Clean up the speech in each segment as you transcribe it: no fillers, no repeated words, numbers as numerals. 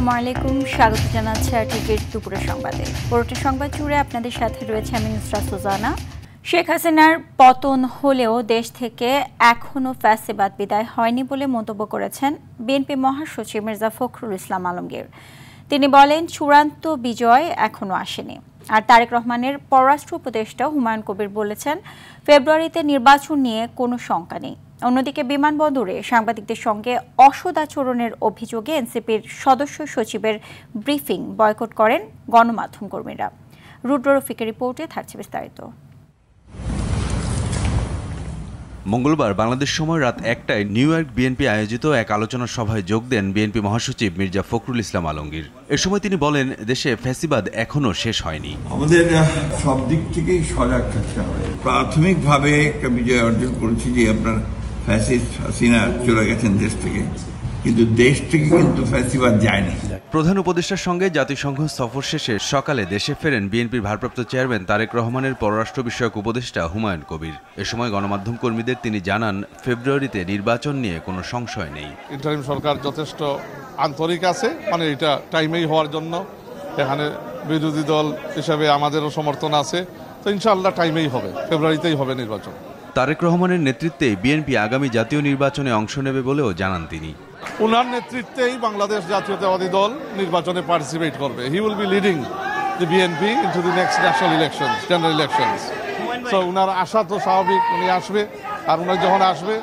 আসসালামু আলাইকুম, স্বাগত জানাচ্ছি আরটিভির দুপুরের সংবাদে। পুরোটি সংবাদ জুড়ে আপনাদের সাথে রয়েছে আমি নুসরাত সুজানা। শেখ হাসিনার পতন হলেও দেশ থেকে এখনও ফ্যাসিবাদ বিদায় হয়নি বলে মন্তব্য করেছেন বিএনপি মহাসচিব মির্জা ফখরুল ইসলাম আলমগীর। তিনি বলেন, চূড়ান্ত বিজয় এখনও আসেনি। আর তারেক রহমানের পররাষ্ট্র উপদেষ্টা হুমায়ুন কবির বলেছেন, ফেব্রুয়ারিতে নির্বাচন নিয়ে কোনো শঙ্কা নেই। অন্যদিকে বিমানবন্দরে সাংবাদিকদের সঙ্গে অসদাচরণের অভিযোগে এনসিপির সদস্য সচিবের ব্রিফিং বয়কট করেন গণমাধ্যম কর্মীরা। রুদ্র রফিকের রিপোর্টে থাকছে বিস্তারিত। মঙ্গলবার বাংলাদেশ সময় রাত ১টায় নিউ ইয়র্ক বিএনপি আয়োজিত এক আলোচনা সভায় যোগ দেন বিএনপি মহাসচিব মির্জা ফখরুল ইসলাম আলমগীর। এ সময় তিনি বলেন, দেশে ফ্যাসিবাদ এখনো শেষ হয়নি। আমাদের সব দিক থেকেই সজাগ থাকতে হবে। প্রাথমিকভাবে একটা বিজয় অর্জন করেছি যে আপনার ফ্যাসিস্ট হাসিনা চলে গেছেন দেশ থেকে, কিন্তু দেশ থেকে কিন্তু ফ্যাসিবাদ যায়নি। প্রধান উপদেষ্টার সঙ্গে জাতিসংঘ সফর শেষে সকালে দেশে ফেরেন বিএনপির ভারপ্রাপ্ত চেয়ারম্যান তারেক রহমানের পররাষ্ট্র বিষয়ক উপদেষ্টা হুমায়ুন কবির। এ সময় গণমাধ্যম কর্মীদের তিনি জানান, ফেব্রুয়ারিতে নির্বাচন নিয়ে কোনো সংশয় নেই। ইন্টারিম সরকার যথেষ্ট আন্তরিক আছে, মানে এটা টাইমেই হওয়ার জন্য। এখানে বিরোধী দল হিসাবে আমাদেরও সমর্থন আছে, তো ইনশাআল্লাহ টাইমেই হবে, ফেব্রুয়ারিতেই হবে নির্বাচন। তারেক রহমানের নেতৃত্বে বিএনপি আগামী জাতীয় নির্বাচনে অংশ নেবে বলেও জানান তিনি। ওনার নেতৃত্বেই বাংলাদেশ জাতীয়তাবাদী দল নির্বাচনে পার্টিসিপেট করবে। He will be leading the BNP into the next national elections, general elections. So ওনার আশা তো স্বাভাবিক, উনি আসবে, আর উনার যখন আসবে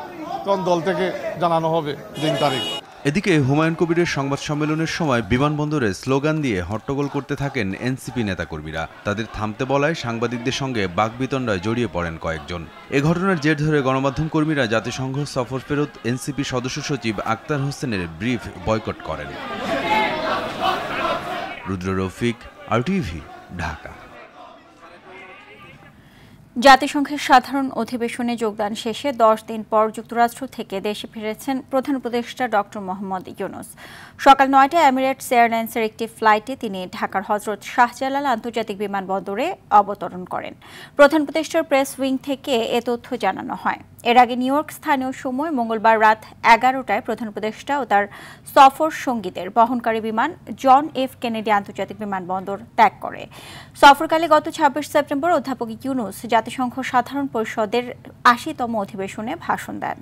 তখন দল থেকে জানানো হবে দিন তারিখ। এদিকে হুমায়ুন কবিরের সংবাদ সম্মেলনের সময় বিমানবন্দরে স্লোগান দিয়ে হট্টগোল করতে থাকেন এনসিপি নেতাকর্মীরা। তাদের থামতে বলায় সাংবাদিকদের সঙ্গে বাকবিতণ্ডায় জড়িয়ে পড়েন কয়েকজন। এ ঘটনার জের ধরে গণমাধ্যম কর্মীরা জাতিসংঘ সফর ফেরত এনসিপি সদস্য সচিব আক্তার হোসেনের ব্রিফ বয়কট করেন। রুদ্র রফিক, আরটিভি, ঢাকা। জাতিসংঘের সাধারণ অধিবেশনে যোগদান শেষে 10 দিন পর যুক্তরাষ্ট্র থেকে দেশে ফিরেছেন প্রধান উপদেষ্টা ডক্টর মোহাম্মদ ইউনূস। সকাল 9টায় এমিরেটস এয়ারলাইন্সের একটি ফ্লাইটে তিনি ঢাকার হজরত শাহজালাল আন্তর্জাতিক বিমানবন্দরে অবতরণ করেন। প্রধান উপদেষ্টার প্রেস উইং থেকে এ তথ্য জানানো হয়। এর আগে নিউ ইয়র্ক স্থানীয় সময় মঙ্গলবার রাত 11টায় প্রধান উপদেষ্টা ও তার সফর সঙ্গীদের বহনকারী বিমান জন এফ কেনেডি আন্তর্জাতিক বিমানবন্দর ত্যাগ করে। সফরকালে গত 26 সেপ্টেম্বর অধ্যাপক ইউনূস জাতিসংঘ সাধারণ পরিষদের 80তম অধিবেশনে ভাষণ দেন।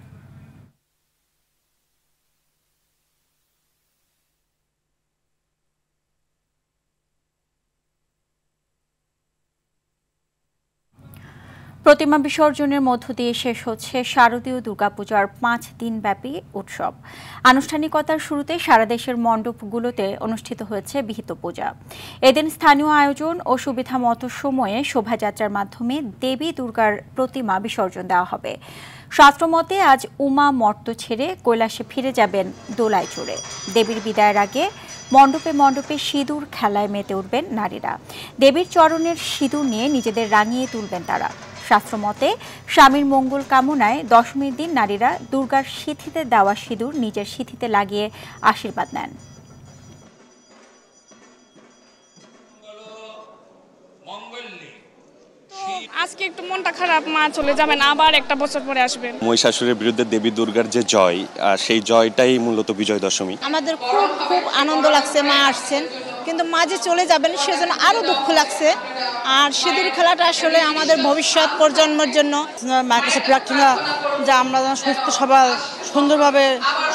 প্রতিমা বিসর্জনের মধ্য দিয়ে শেষ হচ্ছে শারদীয় দুর্গাপূজার 5 দিনব্যাপী উৎসব। আনুষ্ঠানিকতার শুরুতে সারা দেশের মণ্ডপগুলোতে অনুষ্ঠিত হয়েছে বিহিত পূজা। এদিন স্থানীয় আয়োজন ও সুবিধা মতো সময়ে শোভাযাত্রার মাধ্যমে দেবী দুর্গার প্রতিমা বিসর্জন দেওয়া হবে। শাস্ত্রমতে আজ উমা মর্ত ছেড়ে কৈলাসে ফিরে যাবেন দোলায় চড়ে। দেবীর বিদায়ের আগে মণ্ডপে মণ্ডপে সিঁদুর খেলায় মেতে উঠবেন নারীরা। দেবীর চরণের সিঁদুর নিয়ে নিজেদের রাঙিয়ে তুলবেন তারা। শাস্ত্রমতে স্বামীর মঙ্গল কামনায় দশমীর দিন নারীরা দুর্গার সিঁথিতে দেওয়া সিঁদুর নিজের সিঁথিতে লাগিয়ে আশীর্বাদ নেন। আজকে একটু মনটা খারাপ, মা চলে যাবেন, আবার একটা বছর পরে আসবেন। মহিষাসুরের বিরুদ্ধে দেবী দুর্গার যে জয়, সেই জয়টাই মূলত বিজয় দশমী। আমাদের খুব খুব আনন্দ লাগছে, মা আসছেন, কিন্তু মা যে চলে যাবেন সেজন্য আরো দুঃখ লাগছে। আর সিঁদুর খেলাটা আসলে আমাদের ভবিষ্যৎ প্রজন্মের জন্য। মায়ের কাছে প্রার্থনা যে আমরা সুস্থ সবল সুন্দরভাবে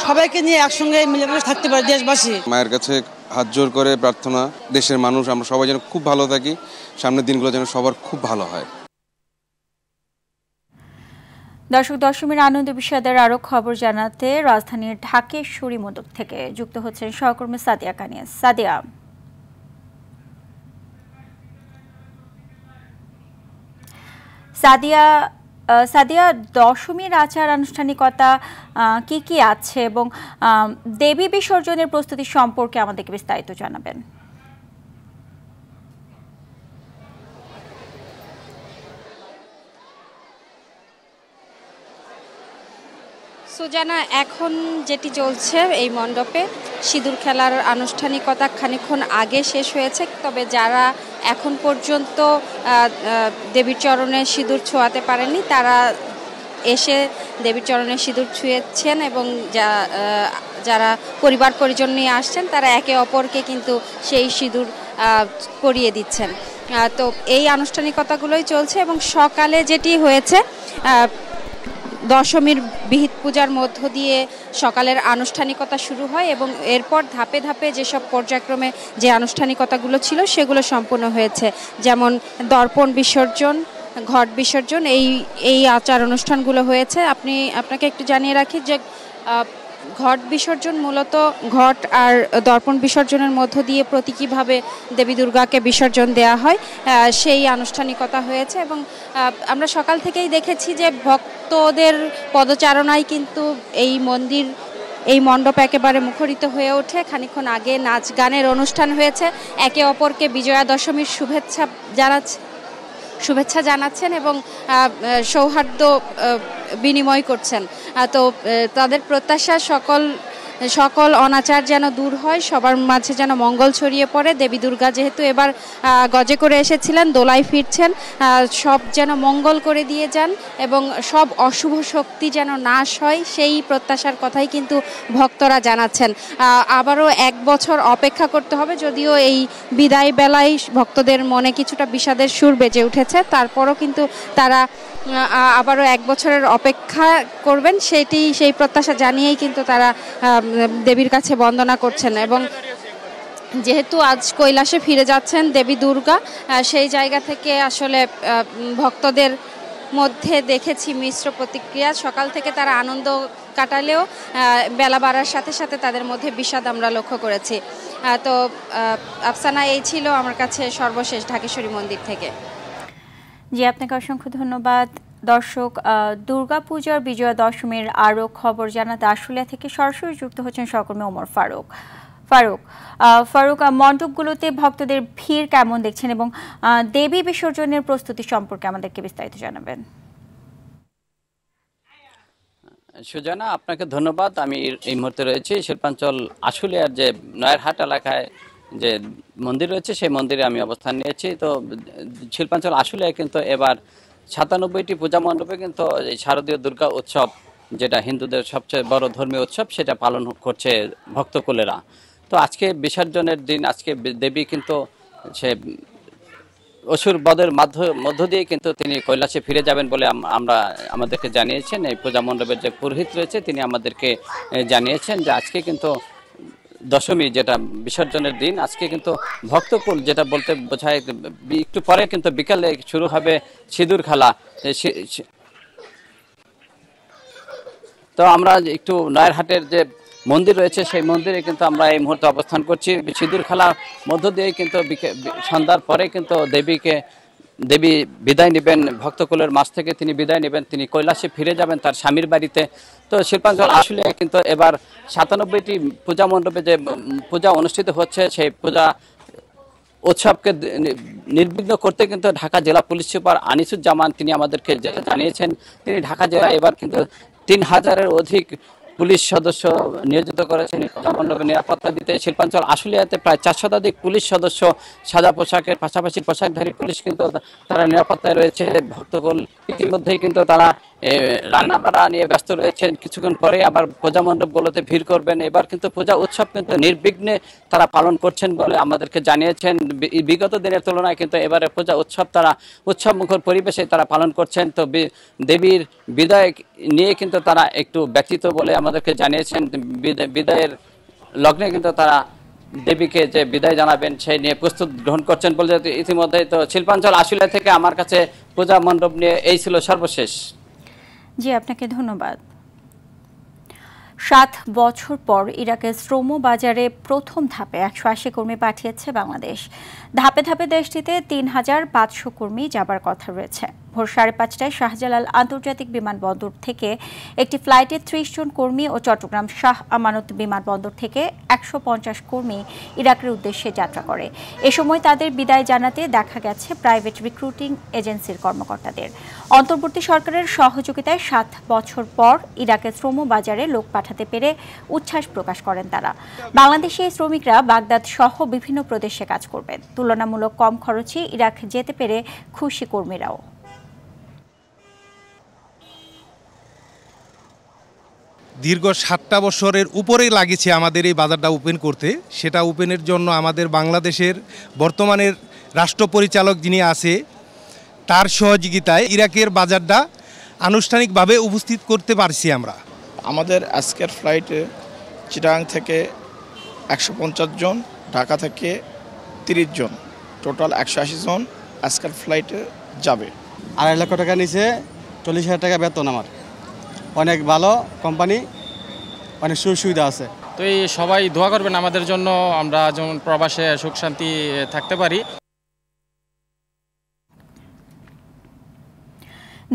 সবাইকে নিয়ে একসঙ্গে মিলেমিশে থাকতে পারি দেশবাসী। মায়ের কাছে হাত জোর করে প্রার্থনা, দেশের মানুষ আমরা সবাই যেন খুব ভালো থাকি, সামনের দিনগুলো যেন সবার খুব ভালো হয়। দর্শক, দশমীর আনন্দ বিষয়দের আরো খবর জানাতে রাজধানীর ঢাকেশ্বরী মণ্ডপ থেকে যুক্ত হচ্ছেন সহকর্মী সাদিয়া কানিয়াস। সাদিয়া, দশমীর আচার আনুষ্ঠানিকতা কি কি আছে এবং দেবী বিসর্জনের প্রস্তুতি সম্পর্কে আমাদেরকে বিস্তারিত জানাবেন। সুজানা, এখন যেটি চলছে এই মণ্ডপে সিঁদুর খেলার আনুষ্ঠানিকতা খানিকক্ষণ আগে শেষ হয়েছে, তবে যারা এখন পর্যন্ত দেবীর চরণে সিঁদুর ছোঁয়াতে পারেনি তারা এসে দেবীর চরণে সিঁদুর ছুঁয়েছেন এবং যারা পরিবার পরিজন নিয়ে আসছেন তারা একে অপরকে কিন্তু সেই সিঁদুর পরিয়ে দিচ্ছেন। তো এই আনুষ্ঠানিকতাগুলোই চলছে এবং সকালে যেটি হয়েছে দশমীর বিহিত পূজার মধ্য দিয়ে সকালের আনুষ্ঠানিকতা শুরু হয় এবং এরপর ধাপে ধাপে যেসব পর্যায়ক্রমে যে আনুষ্ঠানিকতাগুলো ছিল সেগুলো সম্পূর্ণ হয়েছে, যেমন দর্পণ বিসর্জন, ঘট বিসর্জন, এই আচার অনুষ্ঠানগুলো হয়েছে। আপনাকে একটু জানিয়ে রাখি যে ঘট বিসর্জন মূলত ঘট আর দর্পণ বিসর্জনের মধ্য দিয়ে প্রতীকীভাবে দেবী দুর্গাকে বিসর্জন দেওয়া হয়, সেই আনুষ্ঠানিকতা হয়েছে এবং আমরা সকাল থেকেই দেখেছি যে ভক্তদের পদচারণায় কিন্তু এই মণ্ডপ একেবারে মুখরিত হয়ে ওঠে। খানিকক্ষণ আগে নাচ গানের অনুষ্ঠান হয়েছে, একে অপরকে বিজয়া দশমীর শুভেচ্ছা জানাচ্ছেন এবং সৌহার্দ্য বিনিময় করছেন। তো তাদের প্রত্যাশা সকল অনাচার যেন দূর হয়, সবার মাঝে যেন মঙ্গল ছড়িয়ে পড়ে। দেবী দুর্গা যেহেতু এবার গজে করে এসেছিলেন, দোলায় ফিরছেন, সব যেন মঙ্গল করে দিয়ে যান এবং সব অশুভ শক্তি যেন নাশ হয়, সেই প্রত্যাশার কথাই কিন্তু ভক্তরা জানাচ্ছেন। আবারও 1 বছর অপেক্ষা করতে হবে, যদিও এই বিদায় বেলায় ভক্তদের মনে কিছুটা বিষাদের সুর বেজে উঠেছে, তারপরও কিন্তু তারা আবারও 1 বছরের অপেক্ষা করবেন, সেই প্রত্যাশা জানিয়েই কিন্তু তারা দেবীর কাছে বন্দনা করছেন। এবং যেহেতু আজ কৈলাসে ফিরে যাচ্ছেন দেবী দুর্গা, সেই জায়গা থেকে আসলে ভক্তদের মধ্যে দেখেছি মিশ্র প্রতিক্রিয়া। সকাল থেকে তারা আনন্দ কাটালেও বেলা বাড়ার সাথে সাথে তাদের মধ্যে বিষাদ আমরা লক্ষ্য করেছি। তো আফসানা, এই ছিল আমার কাছে সর্বশেষ ঢাকেশ্বরী মন্দির থেকে। জি, আপনাকে অসংখ্য ধন্যবাদ। দর্শক, দুর্গাপূজার বিজয়া দশমীর আরও খবর জানাতে আশুলিয়া থেকে সরাসরি যুক্ত হচ্ছেন সহকর্মী ওমর ফারুক। মণ্ডপগুলোতে ভক্তদের ভিড় কেমন দেখছেন এবং দেবী বিসর্জনের প্রস্তুতি সম্পর্কে আমাদেরকে বিস্তারিত জানাবেন। সুজানা, আপনাকে ধন্যবাদ। আমি এই মুহূর্তে রয়েছি শিল্পাঞ্চল আশুলিয়ার যে নয়ারহাট এলাকায় যে মন্দির রয়েছে, সেই মন্দিরে আমি অবস্থান নিয়েছি। তো শিল্পাঞ্চল আশুলিয়ায় কিন্তু এবার 97টি পূজা মণ্ডপে কিন্তু এই শারদীয় দুর্গা উৎসব, যেটা হিন্দুদের সবচেয়ে বড় ধর্মীয় উৎসব, সেটা পালন করছে ভক্তকুলেরা। তো আজকে বিসর্জনের দিন, আজকে দেবী কিন্তু সে অসুর বধের মধ্য দিয়ে কিন্তু তিনি কৈলাসে ফিরে যাবেন বলে আমাদেরকে জানিয়েছেন। এই পূজা মণ্ডপের যে পুরোহিত রয়েছে তিনি আমাদেরকে জানিয়েছেন যে আজকে কিন্তু দশমী, যেটা বিসর্জনের দিন, আজকে কিন্তু ভক্তকুল, যেটা বলতে বোঝায় একটু পরে কিন্তু বিকালে শুরু হবে সিঁদুর খেলা। তো আমরা একটু নয়ারহাটের যে মন্দির রয়েছে সেই মন্দিরে কিন্তু আমরা এই মুহূর্তে অবস্থান করছি। সিঁদুর খেলার মধ্য দিয়ে কিন্তু সন্ধ্যার পরে কিন্তু দেবী বিদায় নেবেন, ভক্তকুলের মাঝ থেকে তিনি বিদায় নেবেন, তিনি কৈলাসে ফিরে যাবেন তার স্বামীর বাড়িতে। তো শিল্পাঞ্চল আশুলিয়ায় কিন্তু এবার 97টি পূজা মণ্ডপে যে পূজা অনুষ্ঠিত হচ্ছে, সেই পূজা উৎসবকে নির্বিঘ্ন করতে কিন্তু ঢাকা জেলা পুলিশ সুপার আনিসুজ্জামান তিনি আমাদেরকে জানিয়েছেন, তিনি ঢাকা জেলা এবার কিন্তু 3000-এর অধিক পুলিশ সদস্য নিয়োজিত করেছেন মণ্ডপে নিরাপত্তা দিতে। শিল্পাঞ্চল আশুলিয়াতে প্রায় 4 শতাধিক পুলিশ সদস্য সাদা পোশাকের পাশাপাশি পোশাকধারী পুলিশ কিন্তু তারা নিরাপত্তায় রয়েছে। ভক্তকুল ইতিমধ্যেই কিন্তু তারা রান্না বাড়া নিয়ে ব্যস্ত রয়েছেন, কিছুক্ষণ পরে আবার পূজা মণ্ডপগুলোতে ভিড় করবেন। এবার কিন্তু পূজা উৎসব কিন্তু নির্বিঘ্নে তারা পালন করছেন বলে আমাদেরকে জানিয়েছেন। বিগত দিনের তুলনায় কিন্তু এবারে পূজা উৎসব তারা উৎসবমুখর পরিবেশে তারা পালন করছেন। তো দেবীর বিদায় নিয়ে কিন্তু তারা একটু ব্যথিত বলে আমাদেরকে জানিয়েছেন। বিদায়ের লগ্নে কিন্তু তারা দেবীকে যে বিদায় জানাবেন সেই নিয়ে প্রস্তুত গ্রহণ করছেন বলে ইতিমধ্যে। তো শিল্পাঞ্চল আশুলিয়া থেকে আমার কাছে পূজা মণ্ডপ নিয়ে এই ছিল সর্বশেষ। জি, আপনাকে ধন্যবাদ। 7 বছর পর ইরাকের শ্রম বাজারে প্রথম ধাপে 180 কর্মী পাঠিয়েছে বাংলাদেশ। ধাপে ধাপে দেশটিতে 3500 কর্মী যাবার কথা রয়েছে। ভোর 5:30টায় শাহজালাল আন্তর্জাতিক বিমানবন্দর থেকে একটি ফ্লাইটে 30 জন কর্মী ও চট্টগ্রাম শাহ আমানত বিমানবন্দর থেকে 150 কর্মী ইরাকের উদ্দেশ্যে যাত্রা করে। এ সময় তাদের বিদায় জানাতে দেখা গেছে প্রাইভেট রিক্রুটিং এজেন্সির কর্মকর্তাদের। অন্তর্বর্তী সরকারের সহযোগিতায় 7 বছর পর ইরাকের শ্রম বাজারে লোক পাঠাতে পেরে উচ্ছ্বাস প্রকাশ করেন তারা। বাংলাদেশি এই শ্রমিকরা বাগদাদ সহ বিভিন্ন প্রদেশে কাজ করবেন। তুলনামূলক কম খরচে ইরাক যেতে পেরে খুশি কর্মীরাও। দীর্ঘ 7টা বছরের উপরেই লাগিয়েছে আমাদের এই বাজারটা ওপেন করতে। সেটা ওপেনের জন্য আমাদের বাংলাদেশের বর্তমানের রাষ্ট্র পরিচালক যিনি আছে তার সহযোগিতায় ইরাকের বাজারটা আনুষ্ঠানিকভাবে উপস্থিত করতে পারছি আমরা। আমাদের আজকের ফ্লাইটে চিটাগাং থেকে 150 জন, ঢাকা থেকে 30 জন, টোটাল 180 জন আজকের ফ্লাইটে যাবে। 2.5 লক্ষ টাকা নিচে 40,000 টাকা বেতন আমার। অনেক ভালো কোম্পানি, অনেক সুযোগ সুবিধা আছে। তো এই সবাই দোয়া করবেন আমাদের জন্য, আমরা যেমন প্রবাসে সুখ শান্তি থাকতে পারি।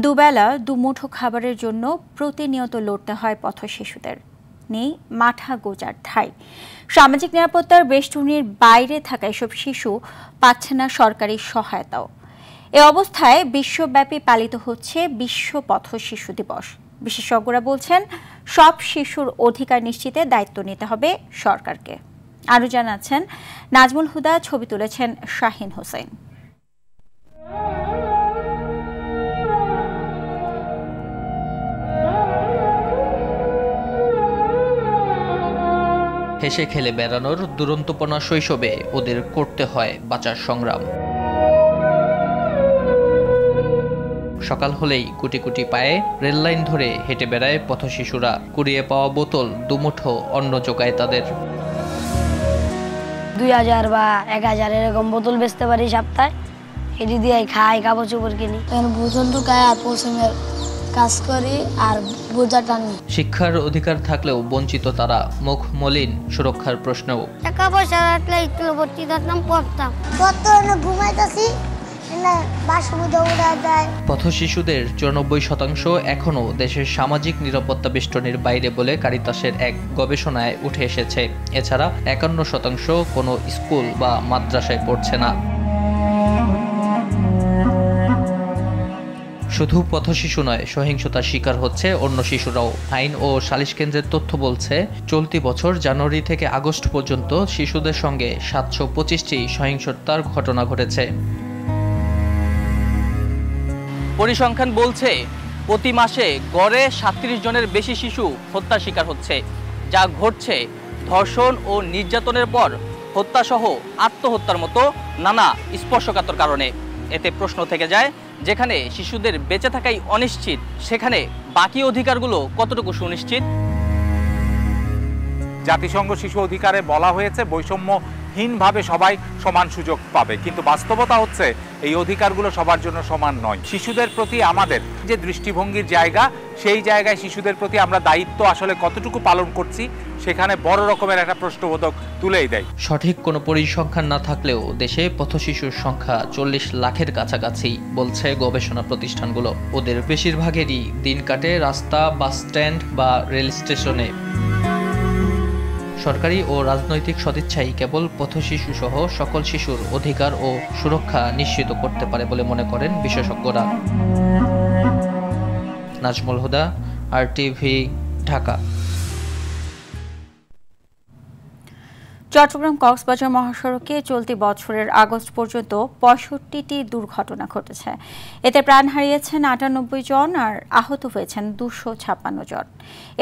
দুবেলা দুমুঠো খাবারের জন্য প্রতিনিয়ত লড়তে হয় পথ শিশুদের। নেই মাঠা গোজার ঠাঁই। সামাজিক নিরাপত্তার বেষ্টনীর বাইরে থাকা এসব শিশু পাচ্ছে না সরকারি সহায়তাও। এ অবস্থায় বিশ্বব্যাপী পালিত হচ্ছে বিশ্ব পথ শিশু দিবস। বিশেষজ্ঞরা বলছেন, সব শিশুর অধিকার নিশ্চিতে দায়িত্ব নিতে হবে সরকারকে। আরও জানাচ্ছেন নাজমুল হুদা, ছবি তুলেছেন শাহিন হোসেন। হেসে খেলে বেড়ানোর দুরন্তপনা শৈশবে ওদের করতে হয় বাঁচার সংগ্রাম। সকাল হলেই কুটি কুটি পায়ে রেললাইন ধরে হেঁটে বেড়ায় পথশিশুরা। কুড়িয়ে পাওয়া বোতল দুমুঠো অন্ন জোগায় তাদের। 2000 বা 1000 এরকম বোতল বেচতে পারি সপ্তাহে। এটি দিয়ে খাই, কাপড় চোপড় কিনি। বোতল ঢুকায় আর পশ্চিমের কাজ করি আর বোঝা টানি। শিক্ষার অধিকার থাকলেও বঞ্চিত তারা। মুখ মলিন সুরক্ষার প্রশ্নেও। টাকা পয়সা রাখলে একটু ভর্তি থাকতাম, পড়তাম। কত ঘুমাইতেছি, পথশিশুদের 94% এখনও দেশের সামাজিক নিরাপত্তা বেষ্টনীর বাইরে বলে কারিতাসের এক গবেষণায় উঠে এসেছে। এছাড়া 51% কোনো স্কুল বা মাদ্রাসায় পড়ছে না। শুধু পথশিশু নয়, সহিংসতার শিকার হচ্ছে অন্য শিশুরাও। আইন ও সালিশ কেন্দ্রের তথ্য বলছে, চলতি বছর জানুয়ারি থেকে আগস্ট পর্যন্ত শিশুদের সঙ্গে 725টি সহিংসতার ঘটনা ঘটেছে। পরিসংখ্যান বলছে, প্রতি মাসে গড়ে 37 জনের বেশি শিশু হত্যার শিকার হচ্ছে, যা ঘটছে ধর্ষণ ও নির্যাতনের পর হত্যাসহ আত্মহত্যার মতো নানা স্পর্শকাতর কারণে। এতে প্রশ্ন থেকে যায়, যেখানে শিশুদের বেঁচে থাকাই অনিশ্চিত, সেখানে বাকি অধিকারগুলো কতটুকু সুনিশ্চিত? জাতিসংঘ শিশু অধিকারে বলা হয়েছে বৈষম্যহীনভাবে সবাই সমান সুযোগ পাবে, কিন্তু বাস্তবতা হচ্ছে এই অধিকারগুলো সবার জন্য সমান নয়। শিশুদের প্রতি আমাদের যে দৃষ্টিভঙ্গির জায়গা, সেই জায়গায় শিশুদের প্রতি আমরা দায়িত্ব আসলে কতটুকু পালন করছি, সেখানে বড় রকমের একটা প্রশ্নবোধক তুলেই দেয়। সঠিক কোনো পরিসংখ্যান না থাকলেও দেশে পথশিশুর সংখ্যা 40 লাখের কাছাকাছি বলছে গবেষণা প্রতিষ্ঠানগুলো। ওদের বেশিরভাগেরই দিন কাটে রাস্তা, বাস স্ট্যান্ড বা রেল স্টেশনে। সরকারি ও রাজনৈতিক সদিচ্ছাই কেবল পথশিশু সহ সকল শিশুর অধিকার ও সুরক্ষা নিশ্চিত করতে পারে বলে মনে করেন বিশেষজ্ঞরা। নাজমুল হুদা, RTV, ঢাকা। চট্টগ্রাম কক্সবাজার মহাসড়কে চলতি বছরের আগস্ট পর্যন্ত 65টি দুর্ঘটনা ঘটেছে। এতে প্রাণ হারিয়েছেন 98 জন আর আহত হয়েছেন 256 জন।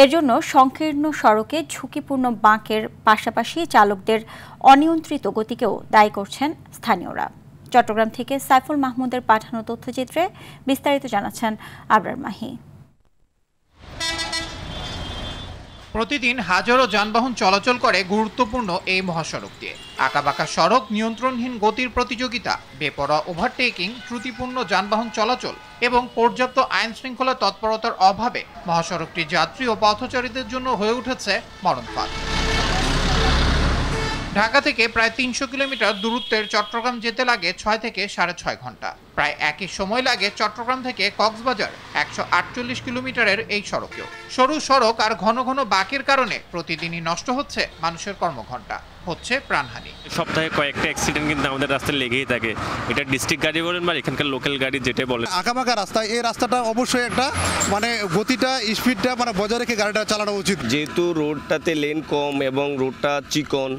এর জন্য সংকীর্ণ সড়কে ঝুঁকিপূর্ণ বাঁকের পাশাপাশি চালকদের অনিয়ন্ত্রিত গতিকেও দায়ী করছেন স্থানীয়রা। চট্টগ্রাম থেকে সাইফুল মাহমুদের পাঠানো তথ্যচিত্রে বিস্তারিত জানাচ্ছেন আবরার মাহি। প্রতিদিন হাজারো যানবাহন চলাচল করে গুরুত্বপূর্ণ এই মহাসড়ক দিয়ে। আঁকাবাঁকা সড়ক, নিয়ন্ত্রণহীন গতির প্রতিযোগিতা, বেপরোয়া ওভারটেকিং, ত্রুটিপূর্ণ যানবাহন চলাচল এবং পর্যাপ্ত আইন শৃঙ্খলা তৎপরতার অভাবে মহাসড়কটি যাত্রী ও পথচারীদের জন্য হয়ে উঠেছে মরণফাঁদ। ঢাকা থেকে প্রায় 300 কিলোমিটার দূরত্বের চট্টগ্রাম যেতে লাগে 6 থেকে 6.5 ঘন্টা। প্রায় একই সময় লাগে চট্টগ্রাম থেকে কক্সবাজার 148 কিলোমিটারের এই সড়কেও। সরু সড়ক আর ঘন ঘন বাঁকের কারণে প্রতিদিনই নষ্ট হচ্ছে মানুষের কর্মঘণ্টা, হচ্ছে প্রাণহানি। সপ্তাহে কয়েকটা অ্যাক্সিডেন্ট কিন্তু আমাদের রাস্তায় লেগেই থাকে। এটা ডিস্ট্রিক্ট গাড়ি বলেন বা এখানকার লোকাল গাড়ি যেটা বলে। আঁকাবাঁকা রাস্তা, এই রাস্তাটা অবশ্যই একটা গতিটা, স্পিডটা বজায় রেখে গাড়িটা চালানো উচিত। যেহেতু রোডটাতে লেন কম এবং রোডটা চিকন,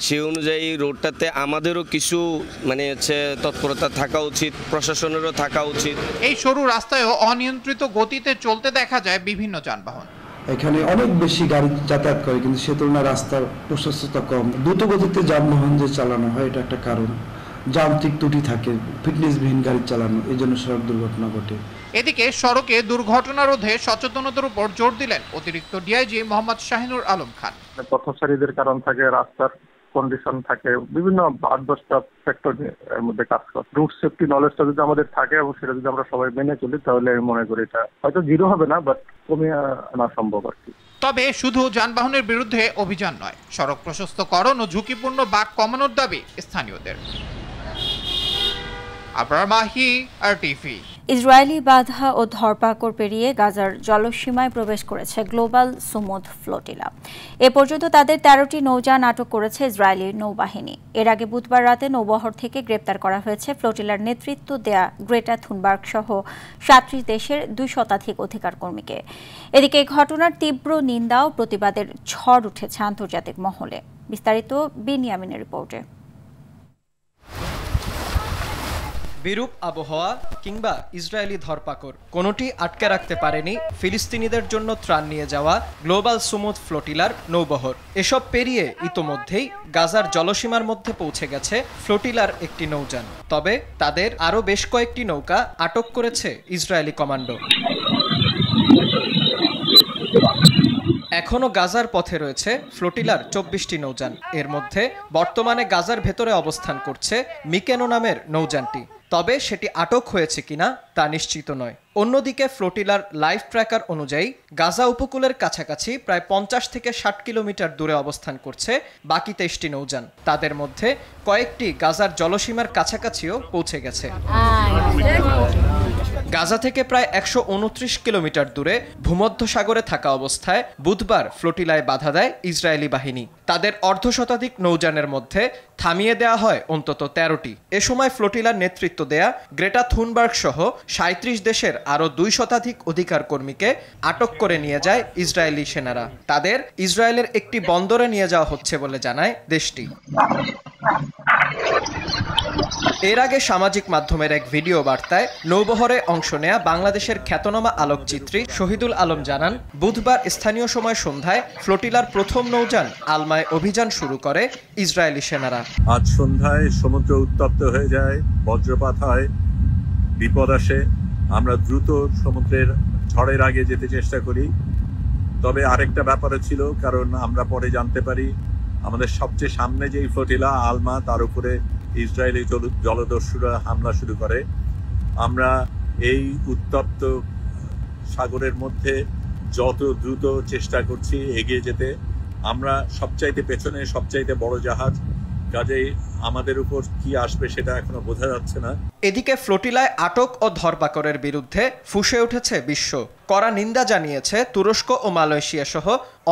সেই অনুযায়ী রোডটাতে আমাদেরও কিছু তৎপরতা থাকা উচিত, প্রশাসনেরও থাকা উচিত। এই সরু রাস্তায়ও অনিয়ন্ত্রিত গতিতে চলতে দেখা যায় বিভিন্ন যানবাহন। এখানে অনেক বেশি গাড়ি যাতায়াত করে, কিন্তু সে তুলনায় রাস্তার প্রশস্ততা কম। দ্রুত গতিতে যানবাহন যে চালানো হয় এটা একটা কারণ। যান্ত্রিক ত্রুটি থাকে, ফিটনেসবিহীন গাড়ি চালানো, এই জন্য সড়ক দুর্ঘটনা ঘটে। এদিকে সড়কে দুর্ঘটনা রোধে সচেতনতার উপর জোর দিলেন অতিরিক্ত ডিআইজি মোহাম্মদ শাহিনুর আলম খান। পথচারীদের কারণ থাকে, রাস্তার কন্ডিশন থাকে, বিভিন্ন 8-10টা ফ্যাক্টর এর মধ্যে কাজ করে। রুট সেফটি নলেজটা যদি আমাদের থাকে এবং সেটা যদি আমরা সবাই মেনে চলি, তাহলে আমি মনে করি এটা হয়তো জিরো হবে না, বাট কমিয়ে আনা সম্ভব আর কি। তবে শুধু যানবাহনের বিরুদ্ধে অভিযান নয়, সড়ক প্রশস্তকরণ ও ঝুঁকিপূর্ণ বাঁক কমানোর দাবি স্থানীয়দের। আবরার মাহি, RTV। ইসরায়েলি বাধা ও ধরপাকড় পেরিয়ে গাজার জলসীমায় প্রবেশ করেছে গ্লোবাল সুমুদ ফ্লোটিলা। এ পর্যন্ত তাদের 13টি নৌযান আটক করেছে ইসরায়েলি নৌবাহিনী। এর আগে বুধবার রাতে নৌবহর থেকে গ্রেপ্তার করা হয়েছে ফ্লোটিলার নেতৃত্ব দেয়া গ্রেটা থুনবার্গ সহ 37 দেশের 200 অধিকার কর্মীকে। এদিকে ঘটনার তীব্র নিন্দা ও প্রতিবাদের ঝড় উঠেছে আন্তর্জাতিক মহলে। বিস্তারিত বিনিয়ামিনের রিপোর্টে। বিরূপ আবহাওয়া কিংবা ইসরায়েলি ধরপাকড় কোনোটি আটকে রাখতে পারেনি ফিলিস্তিনিদের জন্য ত্রাণ নিয়ে যাওয়া গ্লোবাল সুমুদ ফ্লোটিলার নৌবহর। এসব পেরিয়ে ইতোমধ্যেই গাজার জলসীমার মধ্যে পৌঁছে গেছে ফ্লোটিলার একটি নৌযান। তবে তাদের আরও বেশ কয়েকটি নৌকা আটক করেছে ইসরায়েলি কমান্ডো। এখনও গাজার পথে রয়েছে ফ্লোটিলার 24টি নৌযান। এর মধ্যে বর্তমানে গাজার ভেতরে অবস্থান করছে মিকেনো নামের নৌযানটি। তবে সেটি আটক হয়েছে কিনা তা নিশ্চিত নয়। অন্যদিকে ফ্লোটিলার লাইভ ট্র্যাকার অনুযায়ী গাজা উপকূলের কাছাকাছি প্রায় 50 থেকে 60 কিলোমিটার দূরে অবস্থান করছে বাকি 23টি নৌযান। তাদের মধ্যে কয়েকটি গাজার জলসীমার কাছাকাছিও পৌঁছে গেছে। গাজা থেকে প্রায় 129 কিলোমিটার দূরে ভূমধ্যসাগরে থাকা অবস্থায় বুধবার ফ্লোটিলায় বাধা দেয় ইসরায়েলি বাহিনী। তাদের অর্ধশতাধিক নৌযানের মধ্যে থামিয়ে দেওয়া হয় অন্তত 13টি। এ সময় ফ্লোটিলার নেতৃত্ব দেয়া গ্রেটা থুনবার্গ সহ 37 দেশের আরও 200 অধিকার কর্মীকে আটক করে নিয়ে যায় ইসরায়েলি সেনারা। তাদের ইসরায়েলের একটি বন্দরে নিয়ে যাওয়া হচ্ছে বলে জানায় দেশটি। এর আগে সামাজিক মাধ্যমের এক ভিডিও বার্তায় নৌবহরে অংশ নেয়া বাংলাদেশের খ্যাতনামা আলোকচিত্রী শহীদুল আলম জানান, বুধবার স্থানীয় সময় সন্ধ্যায় ফ্লোটিলার প্রথম নৌযান আলমায় অভিযান শুরু করে ইসরায়েলি সেনারা। আজ সন্ধ্যায় সমুদ্র উত্তপ্ত হয়ে যায়, বজ্রপাত হয়, বিপদ আসে। আমরা দ্রুত সমুদ্রের ঝড়ের আগে যেতে চেষ্টা করি। তবে আরেকটা ব্যাপারও ছিল, কারণ আমরা পরে জানতে পারি আমাদের সবচেয়ে সামনে যেই ফ্লোটিলা আলমা, তার উপরে ইসরায়েলি জলদস্যুরা হামলা শুরু করে। আমরা এই উত্তপ্ত সাগরের মধ্যে যত দ্রুত চেষ্টা করছি এগিয়ে যেতে। আমরা সবচাইতে পেছনে, সবচাইতে বড় জাহাজ, কাজেই আমাদের উপর কি আসবে সেটা এখনো বোঝা যাচ্ছে না। এদিকে ফ্লোটিলায় আটক ও ধরপাকড়ের বিরুদ্ধে ফুঁসে উঠেছে বিশ্ব। কড়া নিন্দা জানিয়েছে তুরস্ক ও মালয়েশিয়া সহ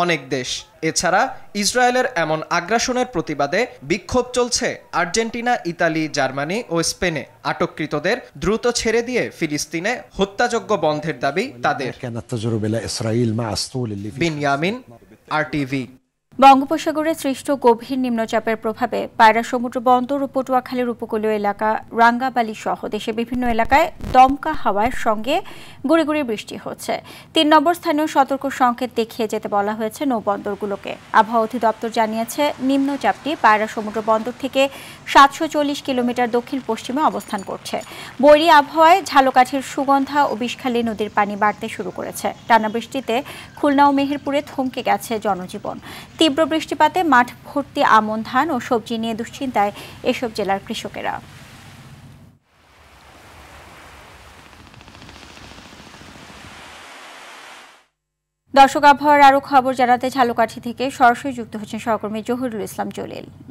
অনেক দেশ। এছাড়া ইসরায়েলের এমন আগ্রাসনের প্রতিবাদে বিক্ষোভ চলছে আর্জেন্টিনা, ইতালি, জার্মানি ও স্পেনে। আটককৃতদের দ্রুত ছেড়ে দিয়ে ফিলিস্তিনে হত্যাযজ্ঞ বন্ধের দাবি তাদের। বিনিয়ামিন, RTV। বঙ্গোপসাগরে সৃষ্ট গভীর নিম্নচাপের প্রভাবে পায়রা সমুদ্র বন্দর ও পটুয়াখালীর উপকূলীয় এলাকা, রাঙ্গাবালি সহ দেশের বিভিন্ন এলাকায় দমকা হাওয়ার সঙ্গে গুঁড়ি গুঁড়ি বৃষ্টি হচ্ছে। 3 নম্বর স্থানীয় সতর্ক সংকেত দেখিয়ে যেতে বলা হয়েছে নৌবন্দরগুলোকে। আবহাওয়া অধিদপ্তর জানিয়েছে, নিম্নচাপটি পায়রা সমুদ্র বন্দর থেকে 740 কিলোমিটার দক্ষিণ পশ্চিমে অবস্থান করছে। বৈরী আবহাওয়ায় ঝালকাঠির সুগন্ধা ও বিষখালী নদীর পানি বাড়তে শুরু করেছে। টানা বৃষ্টিতে খুলনা ও মেহেরপুরে থমকে গেছে জনজীবন। তীব্র বৃষ্টিপাতে মাঠ ভর্তি আমন ধান ও সবজি নিয়ে দুশ্চিন্তায় এসব জেলার কৃষকেরা। দর্শক, আবহাওয়ার আরও খবর জানাতে ঝালকাঠি থেকে সরাসরি যুক্ত হচ্ছেন সহকর্মী জহিরুল ইসলাম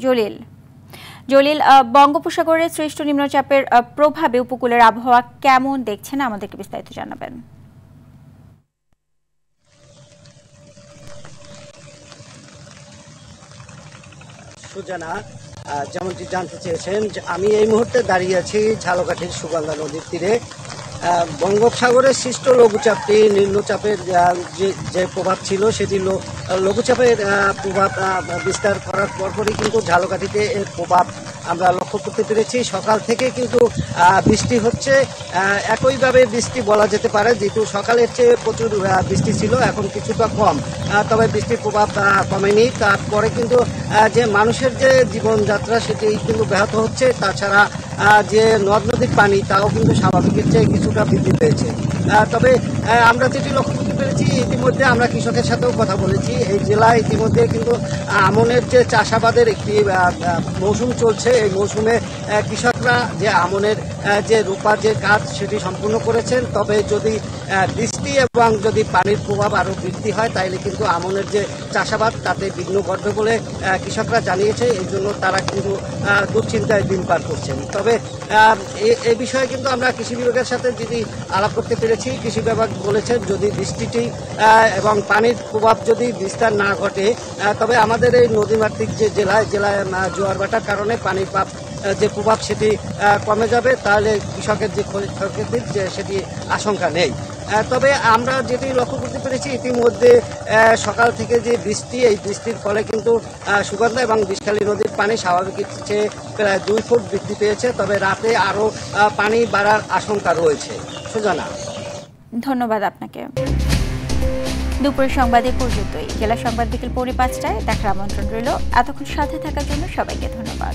জলিল। বঙ্গোপসাগরে সৃষ্ট নিম্নচাপের প্রভাবে উপকূলের আবহাওয়া কেমন দেখছেন, আমাদেরকে বিস্তারিত জানাবেন। সুজানা, যেমনটি জানতে চেয়েছেন, আমি এই মুহূর্তে দাঁড়িয়ে আছি ঝালকাঠির সুগন্ধা নদীর তীরে। বঙ্গোপসাগরের সৃষ্ট লঘুচাপটি নিম্নচাপের যে প্রভাব ছিল সেটি লঘুচাপের প্রভাব বিস্তার করার পরপরই কিন্তু ঝালকাঠিতে এর প্রভাব আমরা লক্ষ্য করতে পেরেছি। সকাল থেকে কিন্তু বৃষ্টি হচ্ছে, একইভাবে বৃষ্টি বলা যেতে পারে, যেহেতু সকালের চেয়ে প্রচুর বৃষ্টি ছিল, এখন কিছুটা কম, তবে বৃষ্টির প্রভাব কমেনি। তারপরে কিন্তু যে মানুষের যে জীবনযাত্রা সেটি কিন্তু ব্যাহত হচ্ছে, তাছাড়া যে নদ নদীর পানি তাও কিন্তু স্বাভাবিকের চেয়ে কিছুটা বৃদ্ধি পেয়েছে। তবে আমরা যেটি লক্ষ্য করতে পেরেছি, ইতিমধ্যে আমরা কৃষকের সাথেও কথা বলেছি, এই জেলায় ইতিমধ্যে কিন্তু আমনের যে চাষাবাদের একটি মৌসুম চলছে। এই মৌসুমে কৃষকরা যে আমনের যে রোপার যে কাজ সেটি সম্পূর্ণ করেছেন। তবে যদি বৃষ্টি এবং যদি পানির প্রভাব আরও বৃদ্ধি হয় তাইলে কিন্তু আমনের যে চাষাবাদ তাতে বিঘ্ন ঘটবে বলে কৃষকরা জানিয়েছে। এই জন্য তারা কিন্তু দুশ্চিন্তায় দিন পার করছেন। তবে এই বিষয়ে কিন্তু আমরা কৃষি বিভাগের সাথে যদি আলাপ করতে পেরেছি, কৃষি বিভাগ বলেছেন যদি বৃষ্টিটি এবং পানির প্রভাব যদি বিস্তার না ঘটে, তবে আমাদের এই নদীমাতৃক যে জেলায় জোয়ার ভাটার কারণে পানির যে প্রভাব সেটি কমে যাবে, তাহলে কৃষকের যে ক্ষয়ক্ষতির যে সেটি আশঙ্কা নেই। তবে আমরা যেটি লক্ষ্য করতে পেরেছি, ইতিমধ্যে সকাল থেকে যে বৃষ্টি, এই বৃষ্টির ফলে কিন্তু সুগন্ধা এবং বিষখালী নদীর পানি স্বাভাবিকের চেয়ে প্রায় 2 ফুট বৃদ্ধি পেয়েছে। তবে রাতে আরও পানি বাড়ার আশঙ্কা রয়েছে। সুজানা, ধন্যবাদ আপনাকে। দুপুরের সংবাদে পর্যন্তই। জেলা সংবাদ বিকেল 5:45টায় দেখার আমন্ত্রণ রইল। এতক্ষণ সাথে থাকার জন্য সবাইকে ধন্যবাদ।